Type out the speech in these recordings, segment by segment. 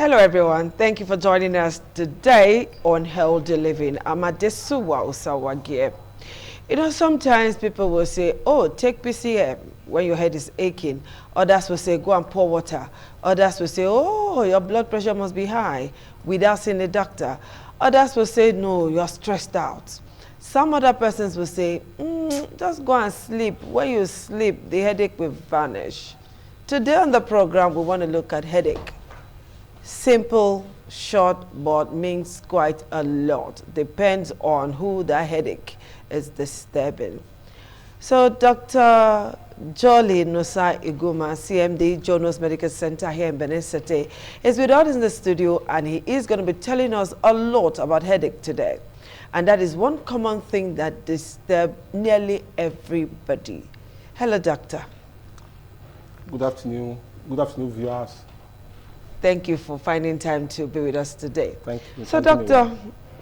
Hello everyone, thank you for joining us today on Healthy Living. I'm Adesuwa Osawagie. You know, sometimes people will say, oh, take PCM when your head is aching. Others will say, go and pour water. Others will say, oh, your blood pressure must be high without seeing a doctor. Others will say, no, you're stressed out. Some other persons will say, just go and sleep. When you sleep, the headache will vanish. Today on the program, we want to look at headache. Simple, short, but means quite a lot. Depends on who the headache is disturbing. So Dr. Jolly Nusa Iguma, CMD, Jonas Medical Center here in Benin City, is with us in the studio, and he is going to be telling us a lot about headache today. And that is one common thing that disturbs nearly everybody. Hello, doctor. Good afternoon. Good afternoon, viewers. Thank you for finding time to be with us today. Thank you. So, doctor,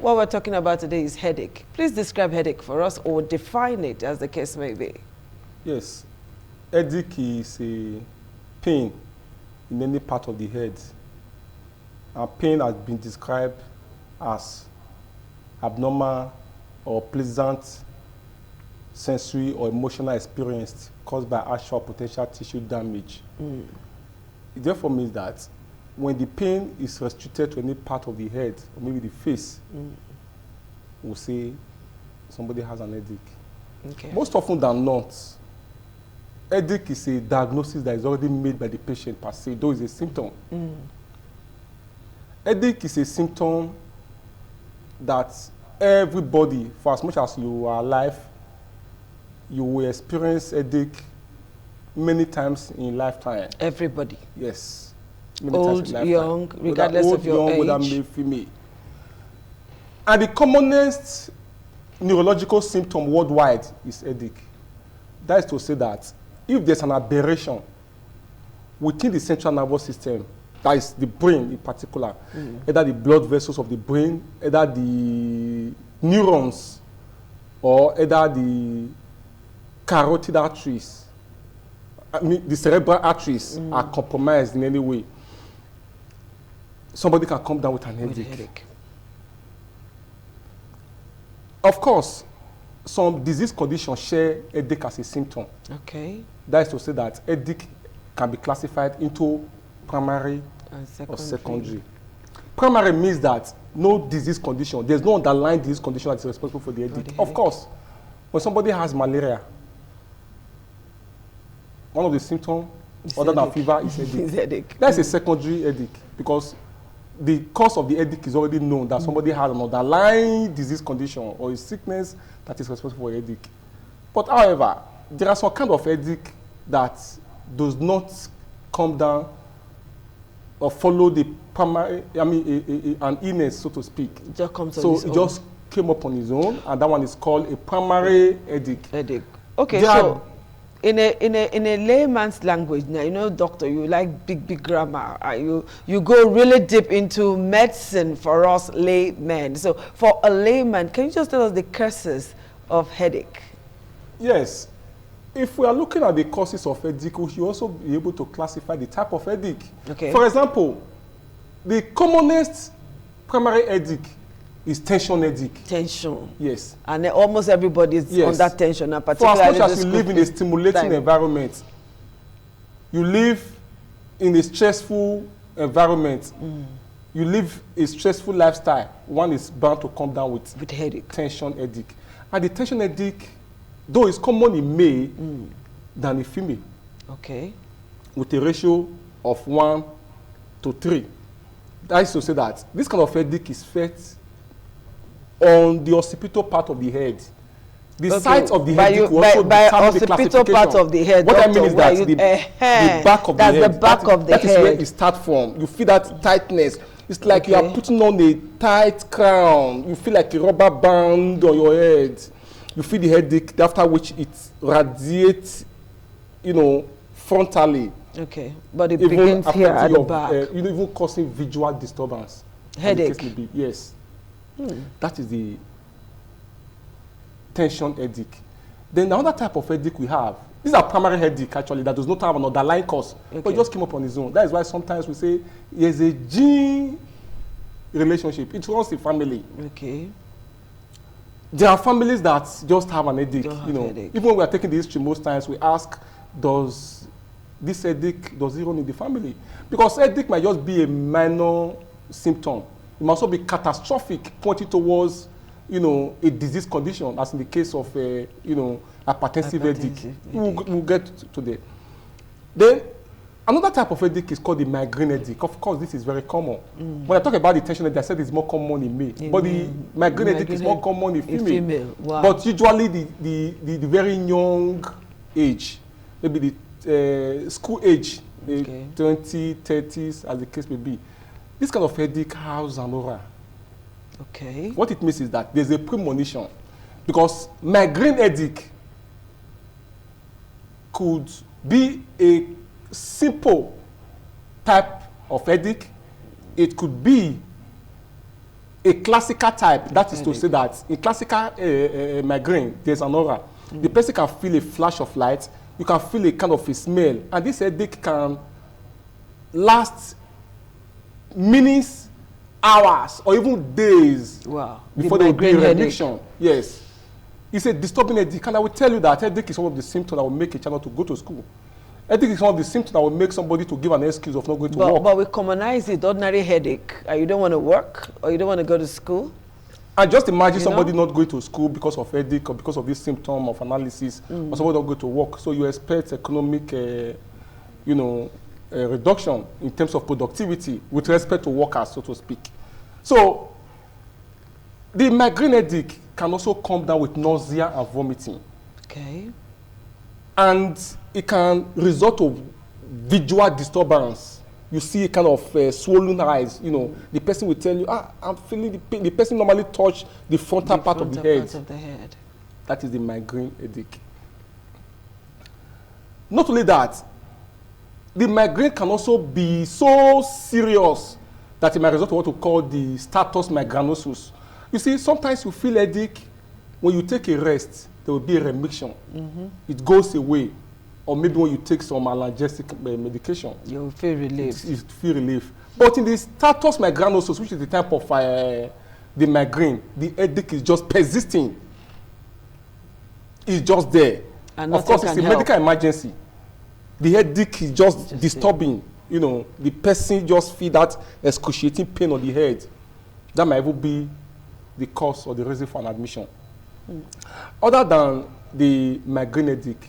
what we're talking about today is headache. Please describe headache for us, or define it as the case may be. Yes. Headache is a pain in any part of the head. And pain has been described as abnormal or pleasant sensory or emotional experience caused by actual potential tissue damage. It therefore means that when the pain is restricted to any part of the head, or maybe the face, we'll say somebody has an headache. Okay. Most often than not, headache is a diagnosis that is already made by the patient per se, though it's a symptom. Headache is a symptom that everybody, for as much as you are alive, you will experience headache many times in lifetime. Everybody. Yes. Old, young, regardless of your age. Whether male, female. And the commonest neurological symptom worldwide is headache. That is to say that if there's an aberration within the central nervous system, that is the brain in particular, either the blood vessels of the brain, either the neurons, or either the carotid arteries, the cerebral arteries are compromised in any way, somebody can come down with an headache. Of course, some disease conditions share headache as a symptom. Okay. That is to say that headache can be classified into primary or secondary. Primary means that no disease condition, there's no underlying disease condition that is responsible for the headache. Of course, when somebody has malaria, one of the symptoms, other than fever, is headache. That's a secondary headache, because the cause of the headache is already known, that somebody has an underlying disease condition or a sickness that is responsible for headache. But however, there are some kind of headache that does not come down or follow the primary, an illness, so to speak. It just comes on so its it own. just came up on its own, and that one is called a primary headache. Headache. Okay, There so in a layman's language, now, you know, doctor, you like big grammar. You go really deep into medicine for us laymen. So for a layman, can you just tell us the causes of headache? Yes. If we are looking at the causes of headache, we should also be able to classify the type of headache. Okay. For example, the commonest primary headache is tension headache. Tension. Yes. And almost everybody is under tension, and For as particularly much as you live in a stimulating environment, you live in a stressful environment, you live a stressful lifestyle, one is bound to come down with headache. Tension headache. And the tension headache, though it's common in male than in female. Okay. With a ratio of 1 to 3. That is to say that this kind of headache is felt on the occipital part of the head. The site of the head will also determine the classification. Part of the head. What I mean is that the back of the head. That's the back of the head. That is where it starts from. You feel that tightness. It's like you are putting on a tight crown. You feel like a rubber band on your head. You feel the headache, after which it radiates, frontally. Okay, but it begins here at the back. Even causing visual disturbance. Headache. Yes. That is the tension headache. Then another type of headache we have These are primary headache actually that does not have an underlying cause, but Okay. it just came up on its own. That is why sometimes we say there's a gene relationship. It runs the family. Okay. There are families that just have an headache. Don't have You know, headache. even when we are taking the history, most times we ask, does this headache does it run in the family? Because headache might just be a minor symptom. It must also be catastrophic, pointing towards, you know, a disease condition, as in the case of, you know, hypertensive headache. Hypertensive We'll get to that. Then another type of headache is called the migraine headache. Of course, this is very common. When I talk about the tension headache, I said it's more common in male, but the migraine headache is more common in female. Wow. But usually the very young age, maybe the school age, the Okay. 20, 30s, as the case may be. This kind of headache has an aura. Okay. What it means is that there's a premonition, because migraine headache could be a simple type of headache. It could be a classical type. That is to say that in classical migraine, there's an aura. The person can feel a flash of light. You can feel a kind of a smell, and this headache can last minutes, hours, or even days. Wow. Before The there will be a migraine headache. remission. Yes. It's a disturbing headache, and I will tell you that headache is one of the symptoms that will make a child not to go to school. Headache is one of the symptoms that will make somebody to give an excuse of not going to work. But we commonize it, ordinary headache. You don't want to work or you don't want to go to school. And just imagine You somebody know? not going to school because of headache or because of this symptom of analysis, or somebody not going to work. So you expect economic, you know, reduction in terms of productivity with respect to workers, so to speak. So the migraine headache can also come down with nausea and vomiting. Okay. And it can result of visual disturbance. You see a kind of swollen eyes. You know, the person will tell you, I'm feeling the pain. The person normally touch the frontal part of the head. Part of the head. That is the migraine headache. Not only that, the migraine can also be so serious that it might result in what we call the status migrainosus. You see, sometimes you feel headache. When you take a rest, there will be a remission. It goes away. Or maybe when you take some analgesic medication, You'll feel relief. you feel relief. But in the status migrainosus, which is the type of the migraine, the headache is just persisting. It's just there. And Of course, nothing it's a can help. medical emergency. The headache is just Just disturbing. You know, the person just feel that excruciating pain on the head. That might even be the cause or the reason for an admission. Other than the migraine headache,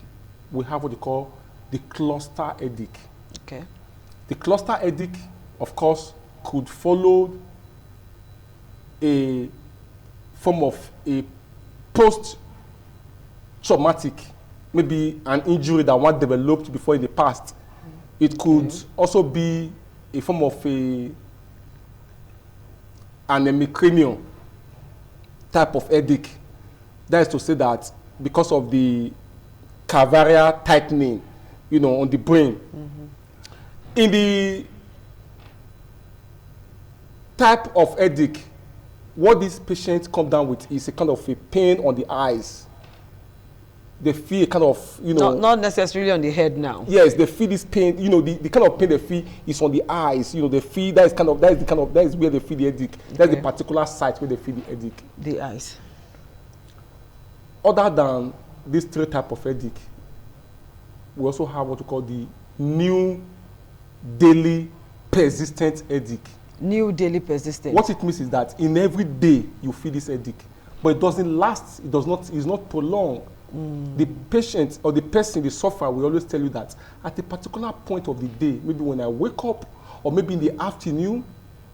we have what they call the cluster headache. Okay. The cluster headache, of course, could follow a form of a post-traumatic, maybe an injury that one developed before in the past. It could also be a form of an hemicranial type of headache. That is to say that because of the cavarial tightening, you know, on the brain. In the type of headache, what these patients come down with is a kind of a pain on the eyes. They feel a kind of, you know, Not necessarily on the head now. yes, they feel this pain. You know, the kind of pain they feel is on the eyes. You know, they feel that is where they feel the headache. That's the Okay. particular site where they feel the headache. The eyes. Other than these three types of headache, we also have what we call the new daily persistent headache. New daily persistent. What it means is that in every day you feel this headache, but it doesn't last. It's not prolonged. The patient or the person, the sufferer, will always tell you that at a particular point of the day, maybe when I wake up, or maybe in the afternoon,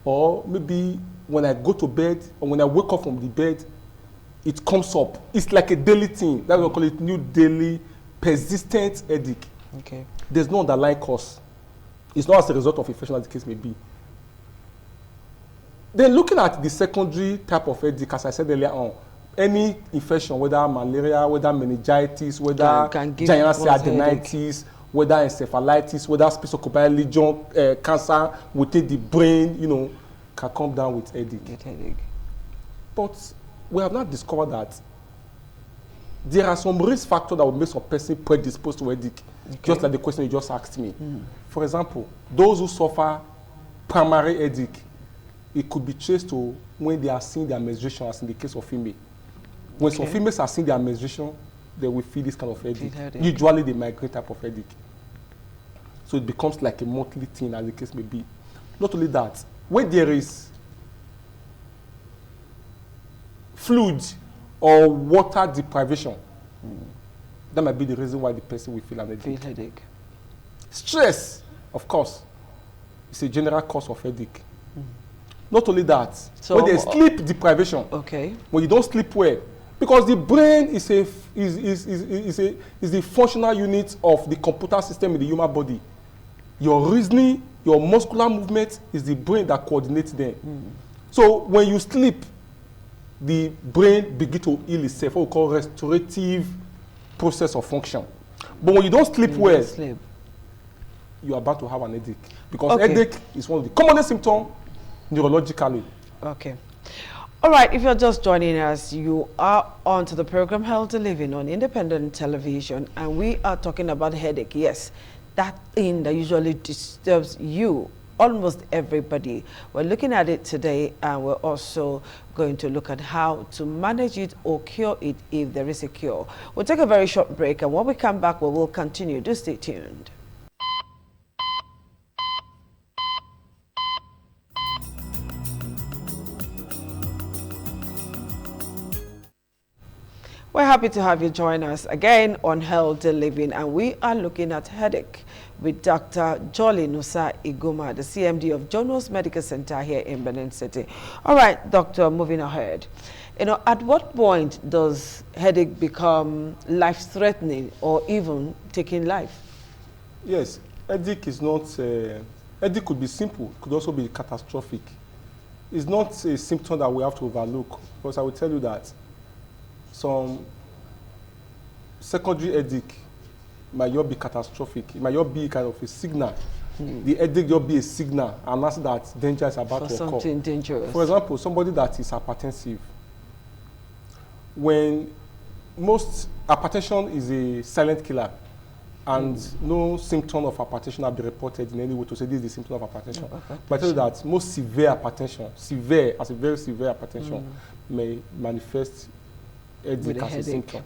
or maybe when I go to bed, or when I wake up from the bed, it comes up. It's like a daily thing. That's why we call it new daily persistent headache. Okay. There's no underlying cause. It's not as a result of infection as the case may be. Then looking at the secondary type of headache, as I said earlier on, any infection, whether malaria, whether meningitis, whether Can give giant one's adenitis, whether encephalitis, whether schistocopial lesion, cancer within the brain, you know, can come down with headache. Get headache. But we have not discovered that there are some risk factors that will make some person predisposed to headache, just like the question you just asked me. For example, those who suffer primary headache, it could be traced to when they are seeing their menstruation, as in the case of female. When some females are seeing their menstruation, they will feel this kind of headache. Usually the migraine type of headache. So it becomes like a monthly thing, as the case may be. Not only that, when there is fluid or water deprivation, that might be the reason why the person will feel an headache. Stress, of course, is a general cause of headache. Not only that, so when there's sleep deprivation, when you don't sleep well, because the brain is the functional unit of the computer system in the human body. Your reasoning, your muscular movement is the brain that coordinates them. So when you sleep, the brain begins to heal itself, what we call restorative process of function. But when you don't sleep well, you are about to have an headache. Because headache is one of the commonest symptoms neurologically. All right, if you're just joining us, you are on to the program Healthy Living on Independent Television, and we are talking about headache. Yes, that thing that usually disturbs you, almost everybody. We're looking at it today, and we're also going to look at how to manage it or cure it if there is a cure. We'll take a very short break, and when we come back, we will continue. Do stay tuned. We're happy to have you join us again on Healthy Living, and we are looking at headache with Dr. Jolly Nusa Iguma, the CMD of Jonos Medical Center here in Benin City. All right, doctor, moving ahead. At what point does headache become life-threatening or even taking life? Yes, headache is not, headache could be simple, it could also be catastrophic. It's not a symptom that we have to overlook, because I will tell you that some secondary headache might not be catastrophic. It might not be kind of a signal. The headache will be a signal, and that's that danger is about to occur. Something dangerous. For example, somebody that is hypertensive. When most hypertension is a silent killer, and no symptom of hypertension have been reported in any way to say this is the symptom of hypertension. But I tell you that most severe hypertension, severe as a very severe hypertension, may manifest headache as a symptom.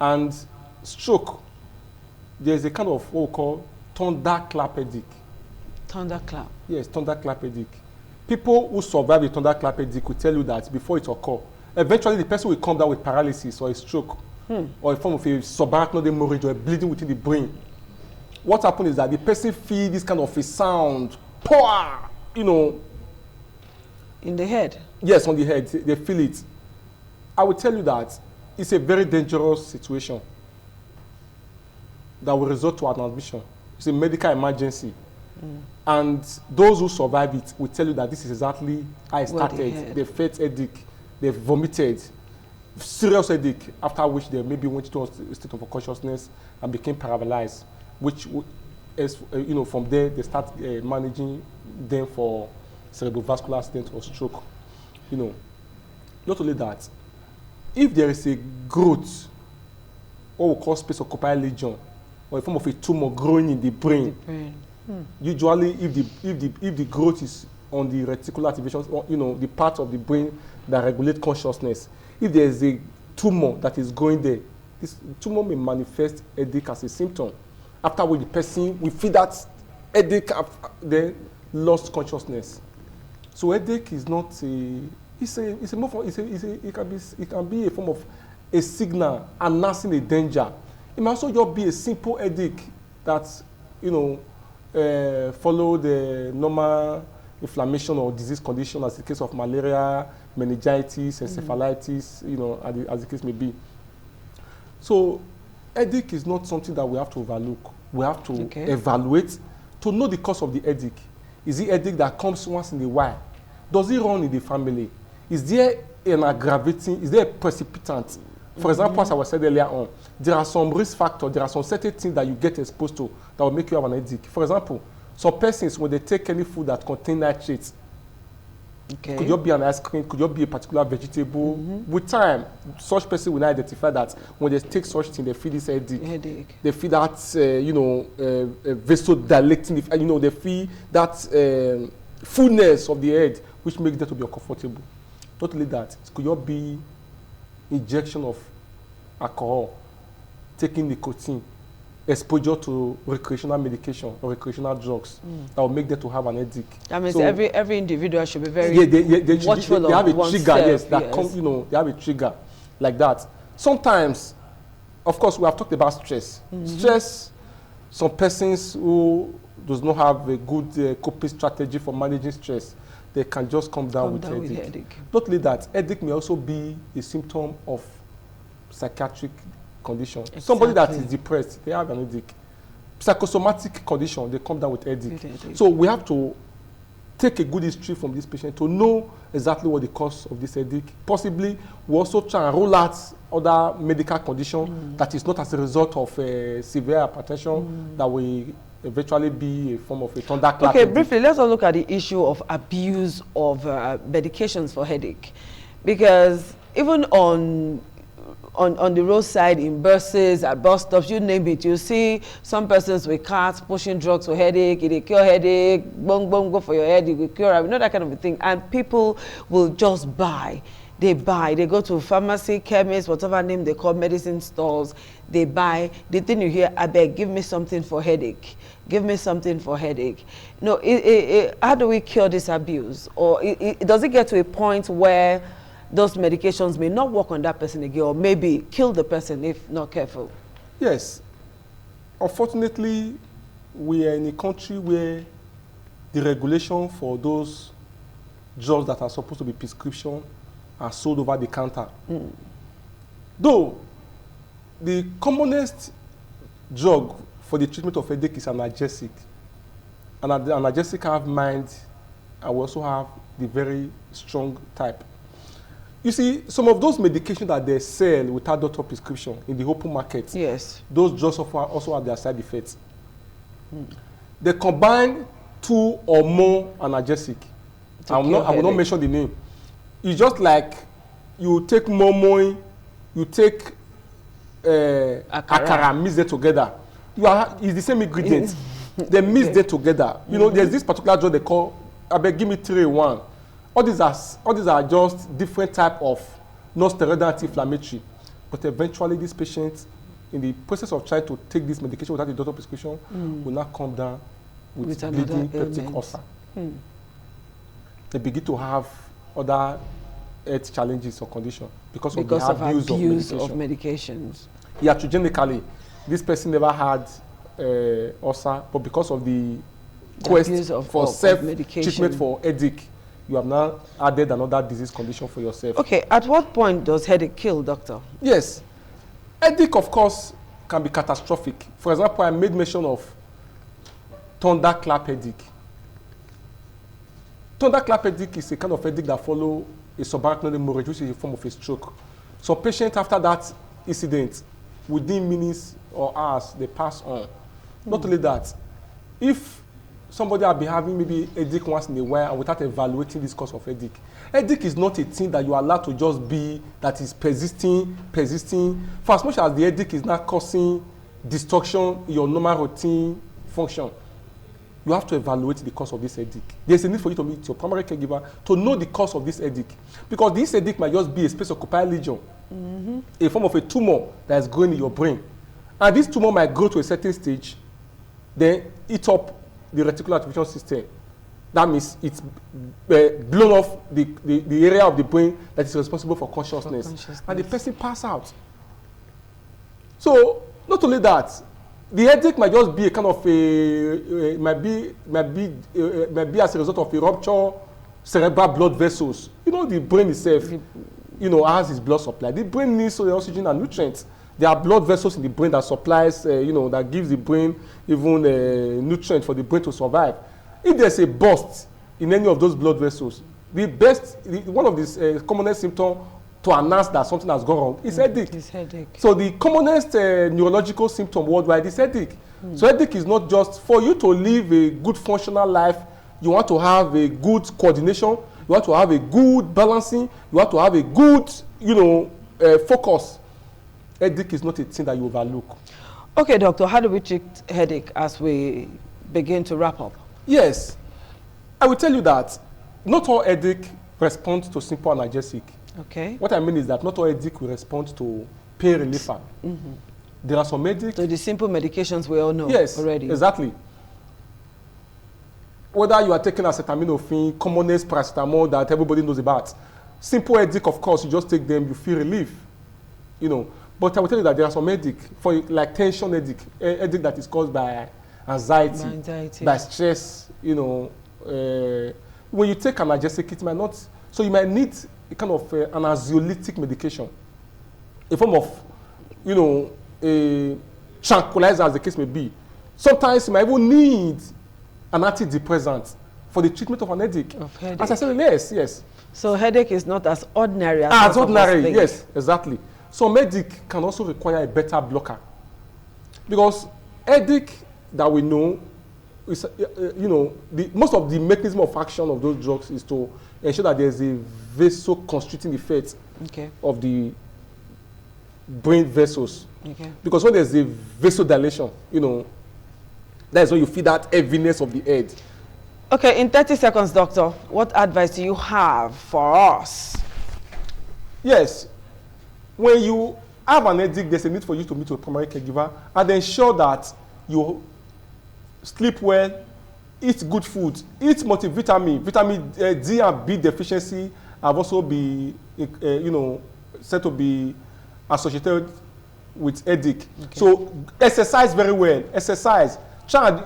And stroke, there's a kind of what we call thunderclap headache. Thunderclap? Yes, thunderclap headache. People who survive a thunderclap headache will tell you that before it occurs, eventually the person will come down with paralysis or a stroke or a form of a subarachnoid hemorrhage or a bleeding within the brain. What happens is that the person feels this kind of a sound, in the head? Yes, on the head. They feel it. I will tell you that it's a very dangerous situation that will result to an admission. It's a medical emergency. And those who survive it will tell you that this is exactly how it started. They felt headache, they vomited, serious headache, after which they maybe went into a state of unconsciousness and became paralyzed, which is, from there they start managing them for cerebrovascular accident or stroke. Not only that, if there is a growth, what we call space occupied lesion, or a form of a tumor growing in the brain, usually if the growth is on the reticular activation, or the part of the brain that regulates consciousness, if there is a tumor that is growing there, this tumor may manifest headache as a symptom. After which the person will feel that headache, then lost consciousness. So headache is not a it can be a form of a signal announcing a danger. It might also just be a simple headache that follow the normal inflammation or disease condition, as the case of malaria, meningitis, encephalitis, as the case may be. So headache is not something that we have to overlook. We have to evaluate to know the cause of the headache. Is it headache that comes once in a while? Does it run in the family? Is there an aggravating, is there a precipitant? For example, as I was said earlier on, there are some risk factors, there are some certain things that you get exposed to that will make you have an headache. For example, some persons, when they take any food that contains nitrates, Okay. Could just be an ice cream, could just be a particular vegetable. With time, such person will identify that when they take such thing, they feel this headache. They feel that, vasodilating, they feel that fullness of the head, which makes them to be uncomfortable. Not only that, it could just be injection of alcohol, taking nicotine, exposure to recreational medication or recreational drugs that will make them to have an headache. That means so every individual should be very watchful they have a of trigger, yes, that yes. they have a trigger like that. Sometimes, of course, we have talked about stress. Stress, some persons who does not have a good coping strategy for managing stress, they can just come down with headache. Not only that, headache may also be a symptom of psychiatric condition. Exactly. Somebody that is depressed, they have an headache. Psychosomatic condition, they come down with headache. So we have to take a good history from this patient to know exactly what the cause of this headache. Possibly, we also try and rule out other medical condition that is not as a result of severe hypertension that will eventually be a form of a thunderclap. Okay, briefly, let's look at the issue of abuse of medications for headache, because even on the roadside, in buses, at bus stops, you name it, you see some persons with carts pushing drugs for headache, it cure headache, bong bong, go for your head, it will cure, that kind of a thing. And people will just buy. They go to pharmacy, chemist, whatever name they call medicine stores, they buy. The thing you hear, I beg, give me something for headache. Give me something for headache. No, how do we cure this abuse? Or does it get to a point where those medications may not work on that person again, or maybe kill the person if not careful? Yes. Unfortunately, we are in a country where the regulation for those drugs that are supposed to be prescription are sold over the counter. Though the commonest drug for the treatment of headache is analgesic. And the analgesic have mild, and we also have the very strong type. You see, some of those medications that they sell without doctor prescription in the open market, yes, those drugs also have their side effects. They combine 2 or more analgesic. I will not mention the name. It's just like you take momoy, you take akara, mix them together. It's the same ingredients. They mix them together. There's this particular drug they call, give me 3 in 1. All these are just different type of non-steroidal anti-inflammatory. But eventually, these patients, in the process of trying to take this medication without a doctor prescription, will not come down with bleeding peptic ulcer. They begin to have other health challenges or conditions because of abuse of medications. Iatrogenically, this person never had ulcer, but because of the quest for self-treatment for headache, you have now added another disease condition for yourself. Okay, at what point does headache kill, doctor? Yes. Headache, of course, can be catastrophic. For example, I made mention of thunderclap headache. Thunderclap headache is a kind of headache that follows a subarachnoid hemorrhage, which is a form of a stroke. So patients after that incident, within minutes or hours, they pass on. Not only that, if somebody has been having maybe headache once in a while and without evaluating this cause of headache, headache is not a thing that you are allowed to just be, that is persisting. For as much as the headache is not causing destruction in your normal routine function, you have to evaluate the cause of this headache. There's a need for you to meet your primary caregiver to know the cause of this headache. Because this headache might just be a space-occupied lesion, a form of a tumor that is growing in your brain. And this tumor might grow to a certain stage, then eat up the reticular activation system. That means it's blown off the area of the brain that is responsible for consciousness. And the person passes out. So, not only that, the headache might just be a kind of might be as a result of a rupture cerebral blood vessels. The brain itself, has its blood supply. The brain needs oxygen and nutrients. There are blood vessels in the brain that supplies, that gives the brain even nutrients for the brain to survive. If there's a burst in any of those blood vessels, one of the commonest symptoms to announce that something has gone wrong is headache. It's headache. So the commonest neurological symptom worldwide is headache. So headache is not just for you to live a good functional life. You want to have a good coordination. You have to have a good balancing. You have to have a good, focus. Headache is not a thing that you overlook. Okay, doctor, how do we treat headache as we begin to wrap up? Yes, I will tell you that not all headache responds to simple analgesic. Okay. What I mean is that not all headache will respond to pain reliever. There are some headache. So the simple medications we all know already. Exactly. Whether you are taking acetaminophen, commonest paracetamol that everybody knows about, simple headache, of course, you just take them, you feel relief. But I will tell you that there are some headache, for like tension headache, headache that is caused by anxiety, by stress. When you take analgesic, it might not. So you might need a kind of an anxiolytic medication, a form of, a tranquilizer, as the case may be. Sometimes you might even need an antidepressant for the treatment of an headache. As I said, yes. So headache is not as ordinary as ordinary, yes, exactly. So headache can also require a beta blocker, because headache that we know is, most of the mechanism of action of those drugs is to ensure that there's a vasoconstricting effect of the brain vessels. Because when there's a vasodilation, that is when you feel that heaviness of the head. Okay, in 30 seconds, doctor, what advice do you have for us? Yes. When you have an headache, there's a need for you to meet with a primary caregiver and ensure that you sleep well, eat good food, eat multivitamin. Vitamin D and B deficiency have also been, said to be associated with headache. So exercise very well. Exercise. Try and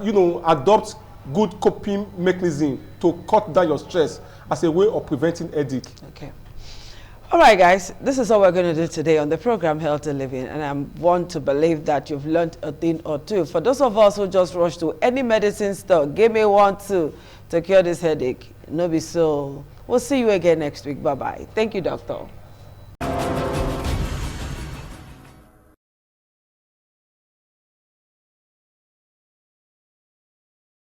adopt good coping mechanism to cut down your stress as a way of preventing headache. Okay. All right, guys, this is all we're going to do today on the program Healthy Living, and I want to believe that you've learned a thing or two. For those of us who just rush to any medicine store, give me 1, 2 to cure this headache. No be so. We'll see you again next week. Bye-bye. Thank you, doctor.